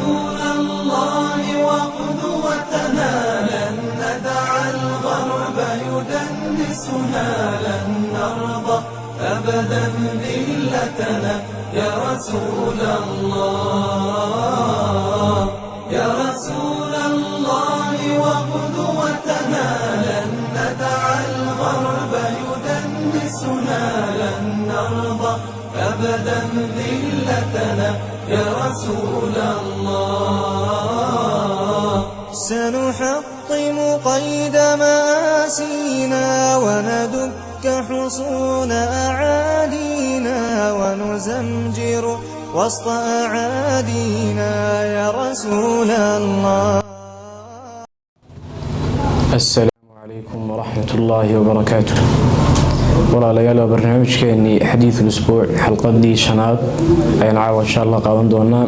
رسول الله وقدوتنا لن ندع الغرب يدنسنا لن نرضى أبدا ذلتنا يا رسول الله يا رسول الله وقدوتنا لن ندع الغرب يدنسنا لن نرضى أبدا ذلتنا يا رسول الله سنحطم قيد مآسينا وندك حصون أعادينا ونزمجر وسط أعادينا يا رسول الله. السلام عليكم ورحمة الله وبركاته. walaalayaal waa barnaamijkeennii xadiidul usbuuc xalqadii shanaad ayaan caawa insha allah qaadan doonaa.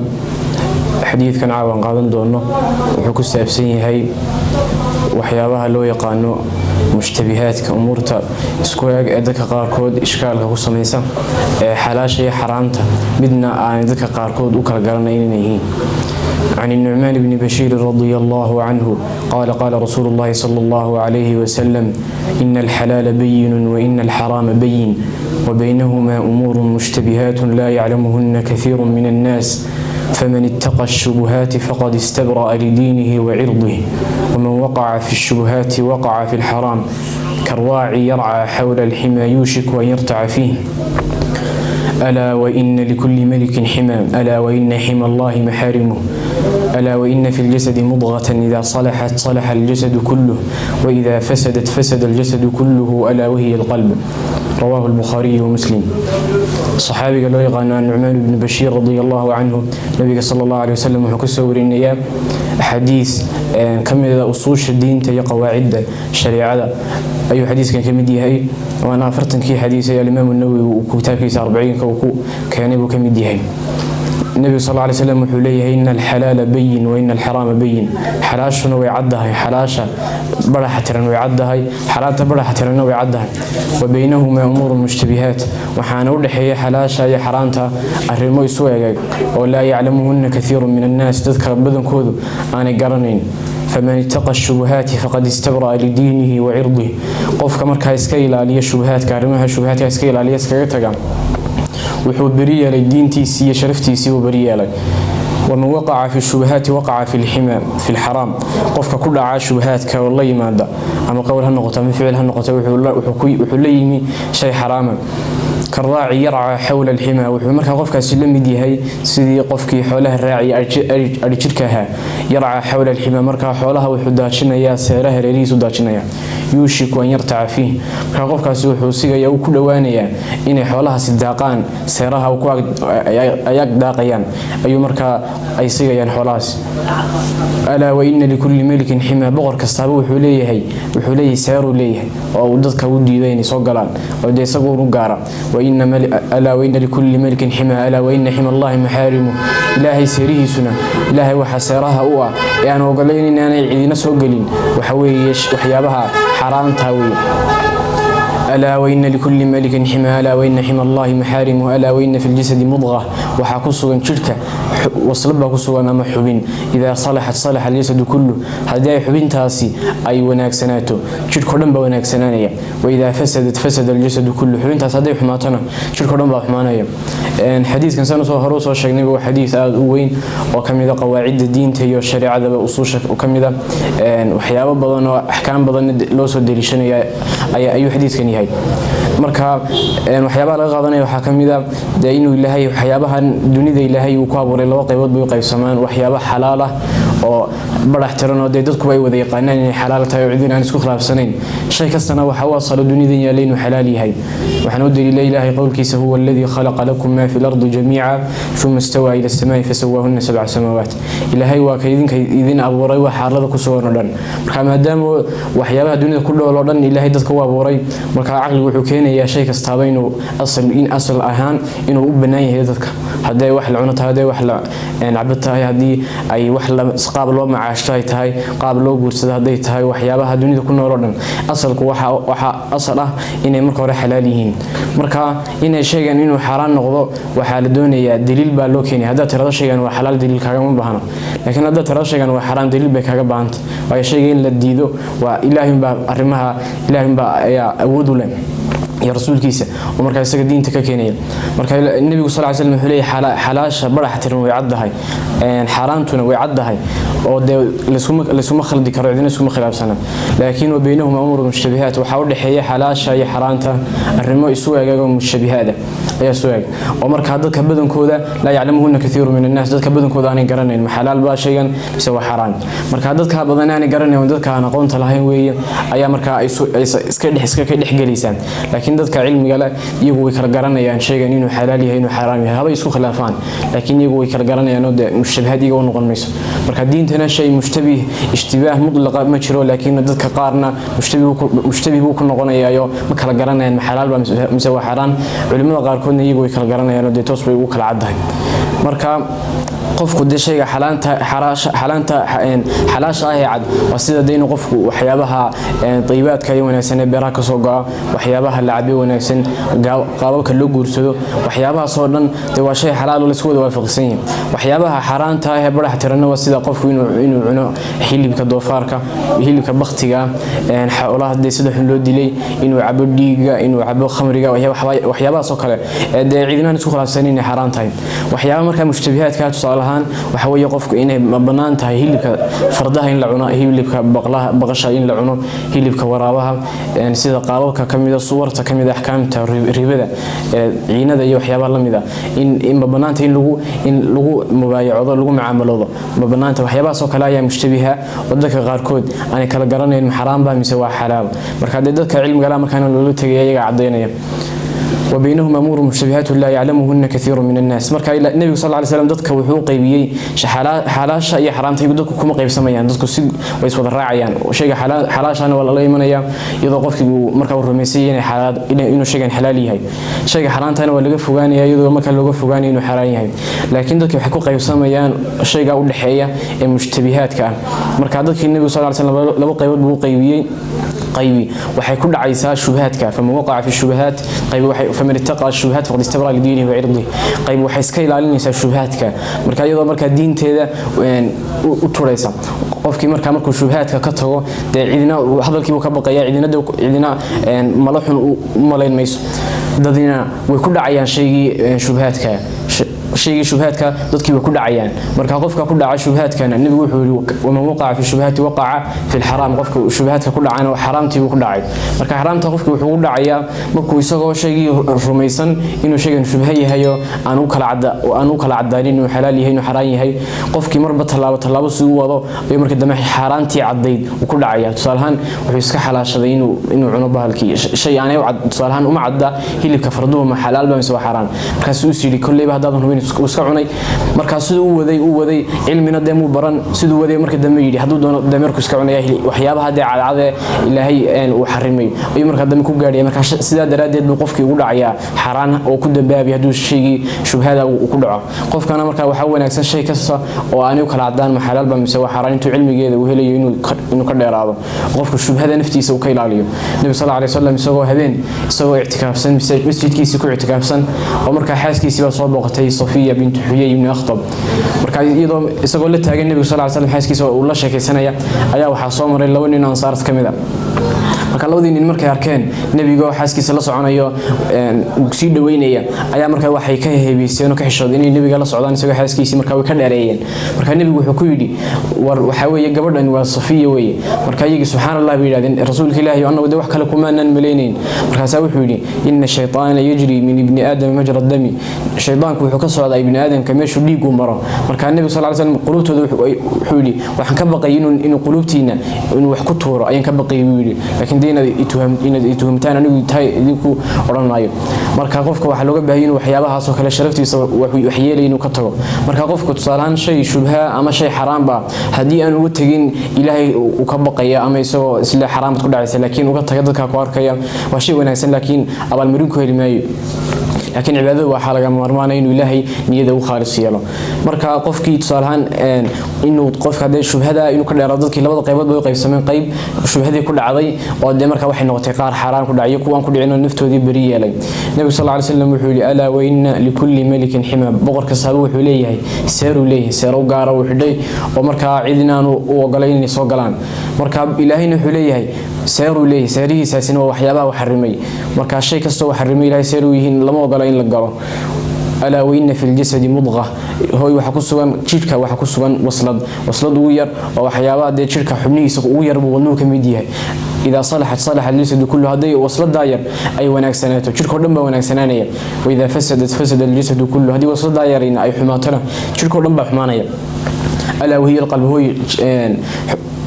xadiidkan caawan qaadan doono wuxuu ku saabsan yahay waxyaabaha loo yaqaano mushtabihaadka, umuurta isku eeg ee dadka qaarkood ishkaalka ku samaysa ee xalaasha iyo xaraamta midna aan dadka qaarkood u kala garanayn inay yihiin. عن النعمان بن بشير رضي الله عنه قال قال رسول الله صلى الله عليه وسلم إن الحلال بين وإن الحرام بين وبينهما أمور مشتبهات لا يعلمهن كثير من الناس فمن اتقى الشبهات فقد استبرأ لدينه وعرضه ومن وقع في الشبهات وقع في الحرام كالراعي يرعى حول الحمى يوشك أن يرتع فيه ألا وإن لكل ملك حمى ألا وإن حمى الله محارمه ألا وإن في الجسد مضغة إذا صلحت صلح الجسد كله وإذا فسدت فسد الجسد كله ألا وهي القلب. رواه البخاري ومسلم. صحابي قال له النعمان بن بشير رضي الله عنه النبي صلى الله عليه وسلم وحكسه ورينيا حديث كم أصول الدين تي قواعد الشريعة أي حديث كان كمدي هاي وأنا فرتن كي حديث الإمام النووي وكتاب كيس 40 كان يبو كمدي هاي. النبي صلى الله عليه وسلم وحوليه إن الحلال بين وإن الحرام بين. حلاشنا ويعدها حلاشة برحة ويعدها حرامة برحة ويعدها وبينهما أمور مشتبهات وحانود حي حلاشة يا حرامتها الرموي سوى ولا يعلمهن كثير من الناس تذكر بدن كودو أنا قرنين فمن اتقى الشبهات فقد استبرأ لدينه وعرضه. قف كمركا يسكيل عليه الشبهات كارمها الشبهات يسكيل عليه يسكيلتها wuxuu bariyeelay diintiisii iyo sharaftiisii uu bariyeelay. ومن وقع في الشبهات وقع في الحرام قفك كل عاش شبهاتك والله يمادا أما قولها النقطة من فعلها النقطة وحليمي شيء حراما كالراعي يرعى حول الحمى وحمرك قفك سلم دي هي سيدي قفك حولها الراعي أرجلكها يرعى حول الحمى مركا حولها وحداشنا يا سيرها ريس وداشنا يا يوشك أن يرتع فيه قفك سوحو سيجا يو كل وانيا إن حولها صداقان سيرها وكوا أياك داقيان أي مركا أي سيجا ين حولاس. ألا وإن لكل ملك حمى بغر كستابو وحوليه وحوليه سيرو ليه أو ضدك ودي بيني صقلان أو دي صقور قارة. ألا وإن لكل ملك حمى ألا وإن حمى الله محارمه. إلهي سيريه سنة إلهي وحسيرها أوى يعني وقالين إن أنا عيدنا سوقلين وحويش وحيابها حرام تاوي. ألا وإن لكل ملك حمى ألا وإن حمى الله محارمه. ألا وإن في الجسد مضغة وحكسوا شركة وصلبها كسوا أمام حبين إذا صلحت صلح الجسد كله. هذا حبين تاسي أي وناك سناته شركة لنبا وناك سنانية وإذا فسدت فسد الجسد كله. حبين تاسي هذا حماتنا شركة لنبا حمانية. حديث كان سنة هروس وشجني وحديث وين وكم إذا قواعد الدين تهي والشريعة ذا بأصول وكم إذا وحياة بدن وأحكام بدن لو سدريشنا أي حديث كان هاي marka waxyaabaha laga qaadanay waxa kamid ah inuu Ilaahay waxyaabahan dunida Ilaahay uu ku abuuray laba qaybood bay u qaybsamaan waxyaabo xalaal ah oo barax tiran oo dadku way wada yaqaanaan inay xalaal tahay oo cidina aan isku khilaafsanayn shay kastana waxa uu asal dunida yahay inuu xalaal yahay waxaan u diray Ilaahay qowlkiisa huwa alladhi khalaqa lakum ma fil ardi jamii'a thumma istawa ila as-samaa'i fasawwahunna sab'a samaawaat. Ilaahay waa idin abuuray wax xaalada ku soo dhan marka maadaama waxyaabaha dunida ku dhool oo dhan Ilaahay dadka u abuuray marka aqligu wuxuu keenayaa shay kastaba inuu asal ahaan inuu u banaan yahay dadka haday wax la cuno tahay wax la cabto tahay hadii ay wax la qaab loo macaashto ay tahay qaab loo guursado haday tahay waxyaabaha dunida ku nool oo dhan asalku waxa asal ah inay marka hore xalaal yihiin marka inay sheegan inuu xaraan noqdo waxa la doonayaa daliil baa loo keenay hadaa tirado sheegan waa xalaal daliil kaaga ma baahna laakiin hadaa tirado sheegan waa xaraan daliil bay kaaga baahanta way sheegay in la diido waa ilaahay baa arimaha ilaahay baa ayaa awood u leh يا رسول كيسة ومركز سجد دين تككينية مركز النبي صلى الله عليه وسلم حلي حلاش برا حتى ويعد هاي حرامتنا ويعد هاي وده لسوم خلد كرعدنا سوم خلاف سنة لكن وبينهما أمور مشتبهات وحاول حياة حلاش هي حرامته الرماء السوء جاء مشتبهات يا سوء ومركز هذا كبدن كودا لا يعلمهن كثير من الناس ذات كبدن كودا أنا قرنين محلال باشيا سوى حرام مركز هذا كبدن أنا قرنين وذات كان قونت لهين ويا أيا مركز إسكال حجليسان لكن dadka cilmiga leh iyagu way kala garanayaan sheegan inuu xalaal yahay inuu xaraam yahay haba isku khilaafaan laakiin iyagu way kala garanayaan oo mushtabahadiga oo noqon mayso marka diintana shay mushtabih ishtibaah mutlaq ma jiro laakiin dadka qaarna mushtabih uu ku noqonayo ma kala garanayaan xalaal ba mise waa xaraam culimada qaar koodna iyagu way kala garanayaan oo toos bay ugu kala cadahay marka qofku de shayga xalaasha ah cad waa sida deyn qofku waxyaabaha qiibaadka ay wanaagsan ee beeraha ka soo go'a waxyaabaha la cabi wanaagsan qaababka loo guursado waxyaabaha soo dhan de waa shay xalaal oo la isku wada waafaqsan yahay waxyaabaha xaraanta ah ee barax tirana waa sida qofku inuu cuno hilibka doofaarka hilibka baqtiga xoolaha de sida xun loo dilay inuu cabo dhiiga inuu cabo khamriga waxyaabaha soo kale de ciidan isku khilaafsan inay xaraan tahay waxyaabaha marka mushtabihaadka tusaalahan waxa weeye qofku inay banaan tahay hilibka fardaha in la cuno hilibka baqasha in la cuno hilibka waraabaha sida qaababka kamida suwarta kamida ahkaamta ribada ciinada iyo waxyaabaha lamida in banaanta in lagu mubaayacado lagu macaamilado banaanta waxyaabaha soo kale ayaa mushtabiha wadada qaar kood aan kala garanayn xaraam ba mise waa xalaal marka dadka cilmiga la markaan loo tagay ayaga cadeynaya وبينهم أمور مشتبهات لا يعلمهن كثير من الناس مركا النبي صلى الله عليه وسلم دتك وحو قيبيي حلاش أي حرام تيجي دتك كم قيب سميان دتك سيد ويسود الراعيان وشيء حلاش أنا ولا الله يمنيا إذا قفك مركا الرميسيين حلال إنه شيء حلالي هاي شيء حرام تاني ولا قف فوقاني هاي إذا ما كان لو قف فوقاني إنه حلالي هاي لكن دتك يحكوا قيب سميان شيء أول الحياة مشتبهات كان مركا دتك النبي صلى الله عليه وسلم لو قيبيي قيبي waxay ku dhacaysaa shubahaadka fama waqa'a fi shubahat qayb waxay faman ittaqa shubahat faqad istabra li diinihi wa irdihi qayb waxay iska ilaalinaysaa shubahaadka marka iyadoo marka diinteeda u turaysa qofkii markuu shubahaadka ka tago de cidina hadalkii uu ka baqaya cidina malaxun u malaynayso dadina way ku dhacayaan shubahaadka شيء شبهاتك ضدك يكون عيان مركا قفك كل على شبهاتك النبي يقول ومن وقع في الشبهات وقع في الحرام قفك شبهاتك كل عنا وحرامتي وكل عيد مركا حرامته قفك وحول عيان مركو يسوق شيء رميسن إنه شيء شبهي هيو أنو كل عدالين إنه حلالي هي إنه حرامي هي قفك مربط الله بسوا وضو ويمرك الدم حرامتي عديد وكل عيان صالحان ويسكح على شذين إنه عنبها الكي شيء يعني وعد صالحان عدى هي اللي كفردوهم حلال بمسوا حرام كسوسي لكل بهذا iska cunay marka sidoo uu waday cilmina deemu baran sidoo waday marka dambe yiri haduu doono dameerku iska cunaya waxyaabaha cadcade ilaahay uu xarimay ay marka dambe ku gaadhay marka sida daraadeed buu qofkii ugu dhacaya xaraan oo ku dambaabay haduu sheegi shubhada uu ku dhaco qofkana marka waxa wanaagsan shay kasta oo aan kala cadaan ma xalaal ba mise waa xaraan intuu cilmigeeda uu helayo inuu ka dheeraado qofku shubhada naftiisa uu ka ilaaliyo nabi sallallahu alayhi wasallam isagoo habeen isagoo i'tikaafsan masjidkiisa ku i'tikaafsan oo marka xaaskiisa soo booqatay صفية بنت حيي بن أخطب مركز يضم يسقول لتاجي النبي صلى الله عليه وسلم حاسكيس والله شكل سنة أيا وحصامر إلا وإننا أنصارت كمذا marka labadii nin markay arkeen nabiga xaaskiisa la soconayo si dhaweynaya ayaa marka waxay ka heebeyseen oo ka xishood inay nabiga la socdaan isagoo xaaskiisa marka way ka dheereeyeen marka nabigu wuxuu ku yiri war waxa weeye gabadhan waa Safiya weeye marka ayaga subhanallahi bay yiraahdeen rasuulka ilaahi annagu wax kale kuma aanan maleeyeen markaas wuxuu yiri inna shaytaana yajri min ibni aadam majra dami shaytaanku wuxuu ka socdaa ibni aadamka meeshu dhiigu maro marka nabiga sallallahu alayhi wasallam qulubtooda wuxuu yiri waxaan ka baqay inuu qulubtiina inuu wax ku tuuro ayaan ka baqay yiri laakiin ituhumtaan anigu tahay idinku oranayo marka qofka waxa looga baahan yahay waxyaabahaas oo kale sharaftiisa wax yeelay inuu ka tago marka qofku tusaalaan shay shubha ama shay xaraam ba hadii aan uga tagin ilaahay uu ka baqaya ama isoo isla xaraamad ku dhacaysa laakiin uga taga dadka ku arkaya waa shay wanaagsan laakiin abaal marin ku heli maayo laakiin cibaadada waxa laga maarmaan inuu ilaahay niyada u khaalis yeelo marka qofkii tusaalahan inuu qofka hadee shubhada inuu ka dheeraado dadkii labada qaybood bay u qaybsameen qayb shubhadii ku dhacday oo de marka waxay noqotay qaar xaraan ku dhacay kuwan ku dhicin naftoodii bari yeelay nabi sallallahu alayhi wasallam wuxuu yiri ala wa inna likulli malikin hima boqorka saaba wuxuu leeyahay seeru leeyahay seeru gaar oo xidhay oo marka cidina u ogolayn inay soo galaan marka ilaahayna wuxuu leeyahay seeru leeyahay seerihiisaasina waa waxyaabaha wax xarimay marka shay kasto wax xarimay ilaahay seeru yihiin lama ogola in la galo ألا وإن في الجسد مضغة هو وحكسوان شركة وحكسوان وصلد وير وحيابات دي شركة حبنيس وير بغنوك ميديها إذا صلح الجسد كله هذا وصلد داير أي وناك سناته شركة رمبا وناك سنانية وإذا فسد الجسد كله هذه وصلد دايرين أي حماتنا شركة رمبا حمانية ألا وهي القلب هو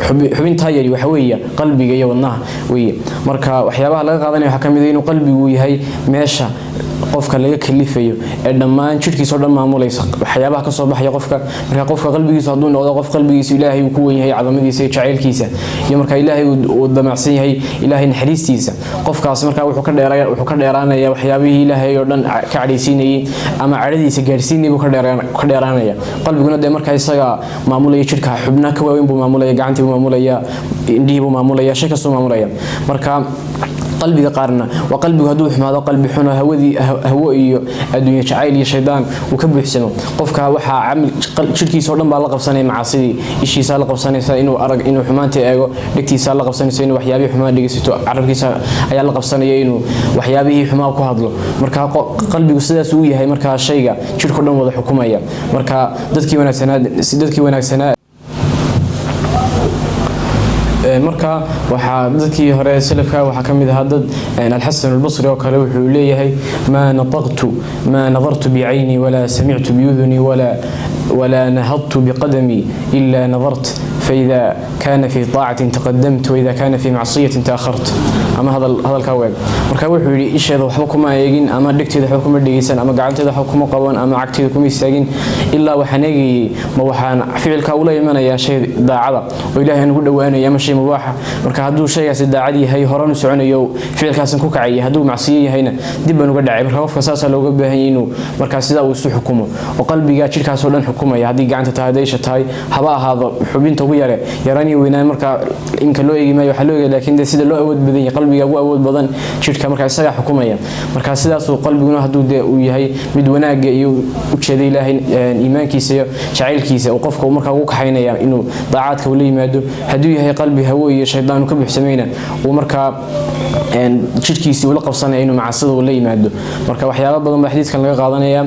xubin taayari waxa weeye qalbiga iyo wadnaha weeye marka waxyaabaha laga qaadanay waxa kamid ah inuu qalbigu yahay meesha qofka laga kalifayo ee dhammaan jirkiisa oo dhan maamulaysa waxyaabaha ka soo baxaya qofka marka qofka qalbigiisa haduu noqdo qof qalbigiisa ilaahay uu ku weyn yahay cadamadiisa iyo jaceylkiisa iyo marka ilaahay uu damacsan yahay ilaahay naxariistiisa qofkaas marka wuxuu ka dheeraanaya waxyaabihii ilaahay oo dhan ka cadhaysiinayay ama cadhadiisa gaarsiinay buu ka dheeraanaya qalbiguna de marka isaga maamulaya jirka xubna ka weyn buu maamulaya gacanta maamulaya indhihi buu maamulaya shay kasto maamulaya marka qalbiga qaarna waa qalbigu haduu xumaado qalbi xun hawo iyo adduunyo jacayl iyo shaydaan uu ka buuxsamo qofka waxa amal jirkiisa oo dhan baa la qabsanay macaasidii ishiisa la qabsanaysa inuu arag inuu xumaanta eego dhigtiisa la qabsanaysa inuu waxyaabihi xumaan dhigaysto carabkiisa ayaa la qabsanaya inuu waxyaabihii xumaan ku hadlo marka qalbigu sidaas uu yahay marka shayga jirka oo dhan wada xukumaya marka dadkii wanaagsanaa marka waxa dadkii hore salafka waxa kamid ah dad al-Hasan al-Basri oo kale wuxuu leeyahay ma nadartu bi'ayni wala sami'tu bi'udhuni wala nahadtu biqadami illa nadartu فإذا كان في طاعة تقدمت وإذا كان في معصية تأخرت أما هذا الكواب marka wuxuu yiri isheeda waxba kuma eegin ama dhigteeda waxba kuma dhigaysan ama gacanteeda waxba kuma qaban ama cagteeda kuma istaagin ilaa waxaan eegay ma waxaan ficilka u leeyahay shay daacada oo Ilaahay ugu dhawaanayo ama shay mubaax marka haduu shaygaas daacad yahay horan u soconayo ficilkaas ku kacay haduu macsiyo yahayna dib baan uga dhacay marka qofka saas looga baahan yahay inuu marka sida uu isu xukumo oo qalbiga jirkaas oo dhan xukumaya hadii gacanta tahay haba ahaado xubinta ugu yarani weynaa marka inka loo eegi maayo waxa loo eegay laakiin sida loo awood badan yahay qalbiga ugu awood badan jirka marka isaga xukumaya marka sidaas uu qalbiguna haduu uu yahay mid wanaag iyo u jeeday Ilaahay iimaankiisa iyo jaceylkiisa oo qofka marka ugu kaxaynaya inuu daacadka u leeyimaado haduu yahay qalbi hawo iyo shaydaan ka buuxsameeyna oo marka jirkiisa uu la qabsanay inuu macaasida u leeyimaado marka waxyaabo badan baa xadiidkan laga qaadanaya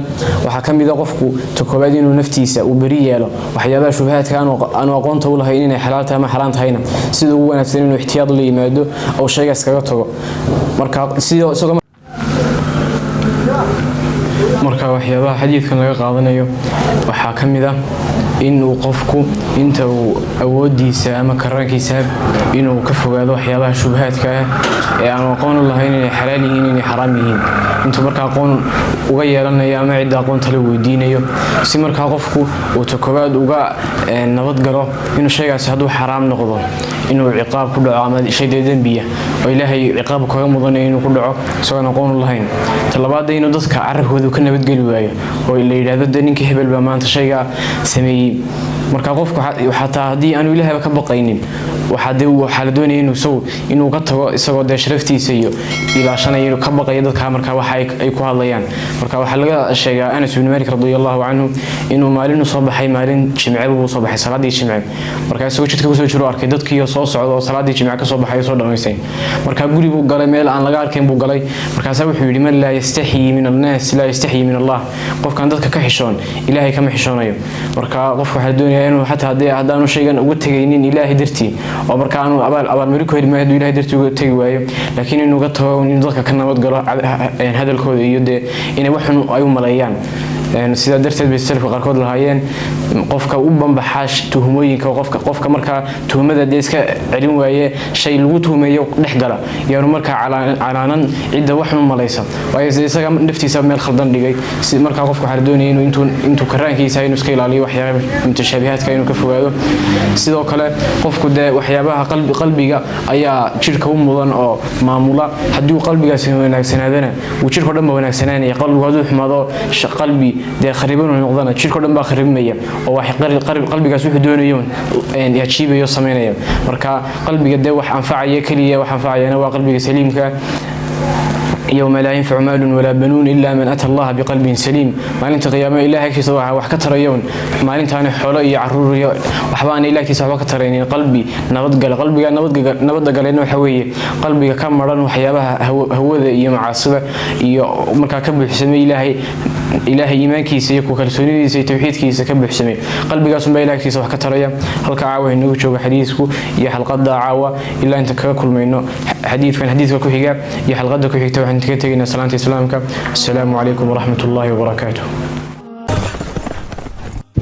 waxa kamid ah qofku takoobaad inuu naftiisa uu bari yeelo waxyaabaha shubhaadka aan aqoonta u lahayn inay xalaal tahay ama xaraan tahayna sida ugu wanaagsan inuu ihtiyaad la yimaado oo shaygaas kaga tago marka marka waxyaabaha xadiidkan laga qaadanayo waxa kamid ah inuu qofku inta uu awoodiisa ama karaankiisa inuu ka fogaado waxyaabaha shubhaadka ee aan aqoon u lahayn inay xalaal yihiin inay xaraam yihiin inta marka aqoon uga yeelanayo ama cid aqoon tala weydiinayo si marka qofku uu takoobaad uga nabad galo inuu shaygaas haduu xaraam noqdo inuu ciqaab ku dhaco ama shay dambiya oo Ilaahay ciqaab kaga mudan inuu ku dhaco isagoo aqoon u lahayn talabaad inuu dadka carabkooda ka nabad gali waayo oo la yiraahdo ninka hebel baa maanta shayga sameeyay marka qofku xataa hadii aanu Ilaahay ka baqaynin waxa la doonayaa inuu ka tago isagoo sharaftiisa iyo ilaashanayo ka baqay dadka marka waxa ay ku hadlayaan marka waxa laga sheegaa Anas ibn Malik radiyallahu anhu inuu maalin soo baxay maalin jimce uu soo baxay salaadii jimce marka isagoo jidka ku soo jiro arkay dadkii soo socdo salaadii jimce ka soo baxay soo dhameysay marka gurigu galay meel aan laga arkin buu galay markaas wuxuu yiri man la yastahi min an-nas la yastahi min Allah qofkan dadka ka xishoon Ilaahay kama xishoonayo marka qofku waxa doonayaa inuu xataa hadaanu shaygan ugu tagaynin Ilaahay dartii oo marka aanu abaal mari ku hirmaado Ilaahay dartii uga tagi waayo laakiin inuu ka tago in dadka ka nabad galo hadalkooda iyo inay wax xun ay u maleeyaan sida darteed bay salafka qaarkood lahaayeen qofka u banbaxaa tuhmooyinka qofka markaa tuhmada dee iska celin waaye shay lagu tuhmeeyo dhex gala yaanu markaa calaanan cidda wax u malaysa waayo isaga naftiisa meel khaldan dhigay si markaa qofku waxaa doonaya intuu karaankiisa inuu iska ilaaliyo waxyaabaha mutashaabihaadka inuu ka fogaado sidoo kale qofku dee waxyaabaha qalbiga ayaa jirka u mudan oo maamula haddii qalbigaasi wanaagsanaadana uu jirka dhan ba wanaagsanaanaya qalbigu hadduu xumaado qalbi dee khariban noqdana jirka dhan baa kharibmaya oo wax qalbigaas wuxuu doonayo yajiibayo sameynaya marka qalbiga dee wax anfacaya kaliya wax anfacayana waa qalbiga saliimka يوم لا ينفع مال ولا بنون إلا من أتى الله بقلب سليم ما أنت قيامة إله كيس وحكتر يوم ما أنت أنا حوالي عرور وحبان إله كيس وحكتر يعني قلبي نبض قال إنه حويه قلبي كم مرة وحيابها هو ذا معصبة مركا كب حسمي إلهي إيمان كيس يكو كالسوني زي توحيد كيس كب حسمي قلبي قاسم بإله كيس وحكتر يوم هل كعاوه إنه شو حديثكو يا حلقة دعوة إلا أنت كل ما إنه حديث كان حديثك كوحيجا يا حلقة كوحيجا تكتبين سلامة إسلامك السلام عليكم ورحمة الله وبركاته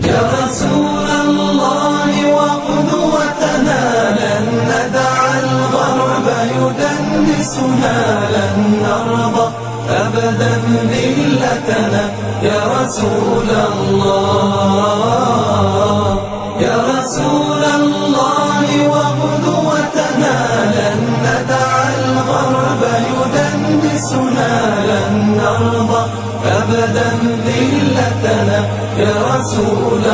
يا رسول الله وقدوتنا لن ندع الغرب يدنسنا لن نرضى أبدا ذلتنا يا رسول الله يا رسول الله وقدوتنا لن ندع الغرب يدنسنا لن نرضى أبدا ذلتنا يا رسول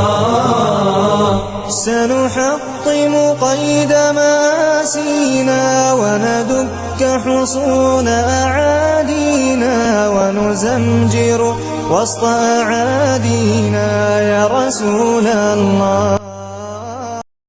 الله سنحطم قيد مآسينا وندك حصون أعادينا ونزمجر وسط أعادينا يا رسول الله